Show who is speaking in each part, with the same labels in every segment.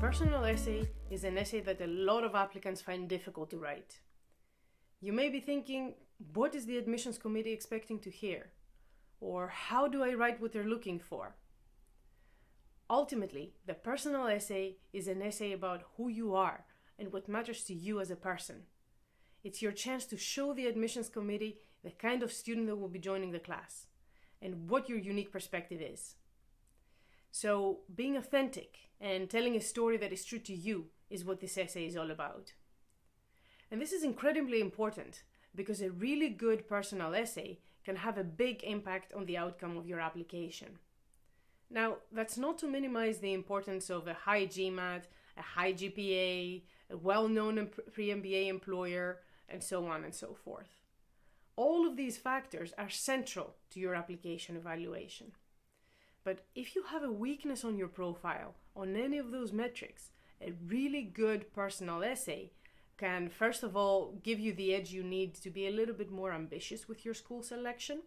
Speaker 1: personal essay is an essay that a lot of applicants find difficult to write. You may be thinking, what is the admissions committee expecting to hear? Or how do I write what they're looking for? Ultimately, the personal essay is an essay about who you are and what matters to you as a person. It's your chance to show the admissions committee the kind of student that will be joining the class and what your unique perspective is. So, being authentic and telling a story that is true to you is what this essay is all about. And this is incredibly important because a really good personal essay can have a big impact on the outcome of your application. Now, that's not to minimize the importance of a high GMAT, a high GPA, a well-known pre-MBA employer, and so on and so forth. All of these factors are central to your application evaluation. But if you have a weakness on your profile on any of those metrics, a really good personal essay can, first of all, give you the edge you need to be a little bit more ambitious with your school selection.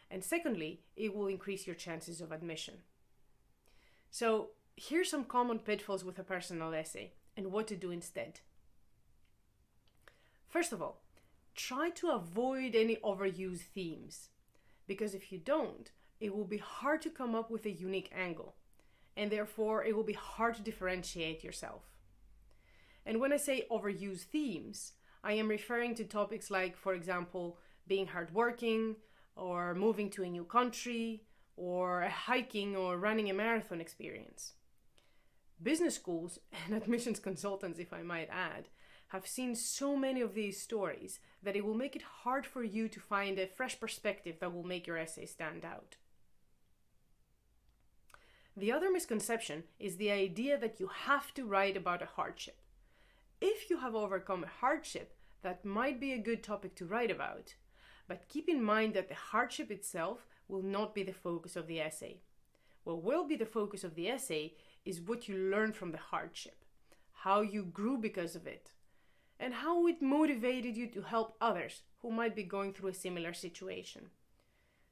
Speaker 1: And secondly, it will increase your chances of admission. So here's some common pitfalls with a personal essay and what to do instead. First of all, try to avoid any overused themes, because if you don't, it will be hard to come up with a unique angle, and therefore it will be hard to differentiate yourself. And when I say overused themes, I am referring to topics like, for example, being hardworking, or moving to a new country, or a hiking or running a marathon experience. Business schools and admissions consultants, if I might add, have seen so many of these stories that it will make it hard for you to find a fresh perspective that will make your essay stand out. The other misconception is the idea that you have to write about a hardship. If you have overcome a hardship, that might be a good topic to write about, but keep in mind that the hardship itself will not be the focus of the essay. What will be the focus of the essay is what you learned from the hardship, how you grew because of it, and how it motivated you to help others who might be going through a similar situation.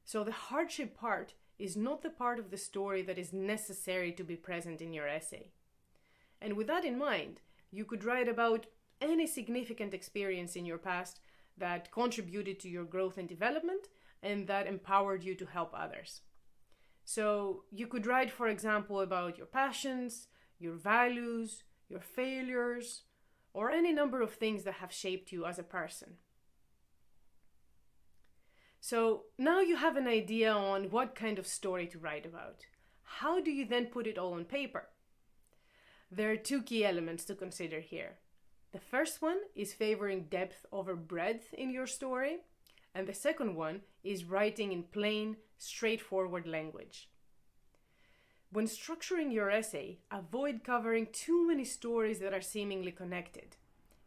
Speaker 1: So the hardship part is not the part of the story that is necessary to be present in your essay. And with that in mind, you could write about any significant experience in your past that contributed to your growth and development and that empowered you to help others. So you could write, for example, about your passions, your values, your failures, or any number of things that have shaped you as a person. So now you have an idea on what kind of story to write about. How do you then put it all on paper? There are two key elements to consider here. The first one is favoring depth over breadth in your story, and the second one is writing in plain, straightforward language. When structuring your essay, avoid covering too many stories that are seemingly connected.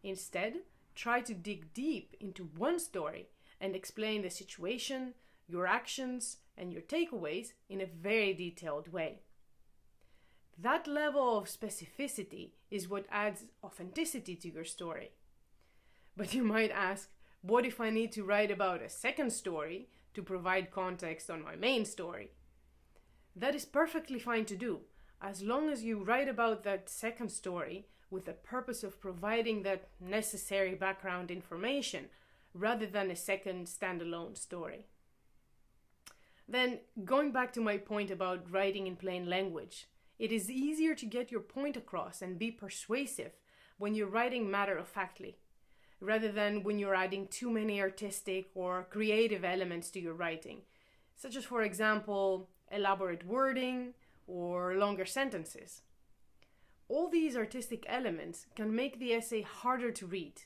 Speaker 1: Instead, try to dig deep into one story and explain the situation, your actions, and your takeaways in a very detailed way. That level of specificity is what adds authenticity to your story. But you might ask, what if I need to write about a second story to provide context on my main story? That is perfectly fine to do, as long as you write about that second story with the purpose of providing that necessary background information rather than a second standalone story. Then, going back to my point about writing in plain language, it is easier to get your point across and be persuasive when you're writing matter-of-factly, rather than when you're adding too many artistic or creative elements to your writing, such as, for example, elaborate wording or longer sentences. All these artistic elements can make the essay harder to read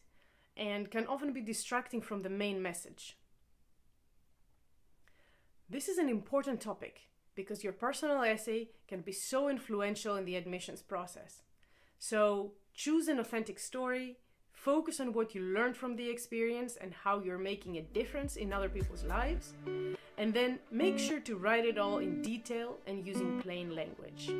Speaker 1: and can often be distracting from the main message. This is an important topic because your personal essay can be so influential in the admissions process. So choose an authentic story, focus on what you learned from the experience and how you're making a difference in other people's lives, and then make sure to write it all in detail and using plain language.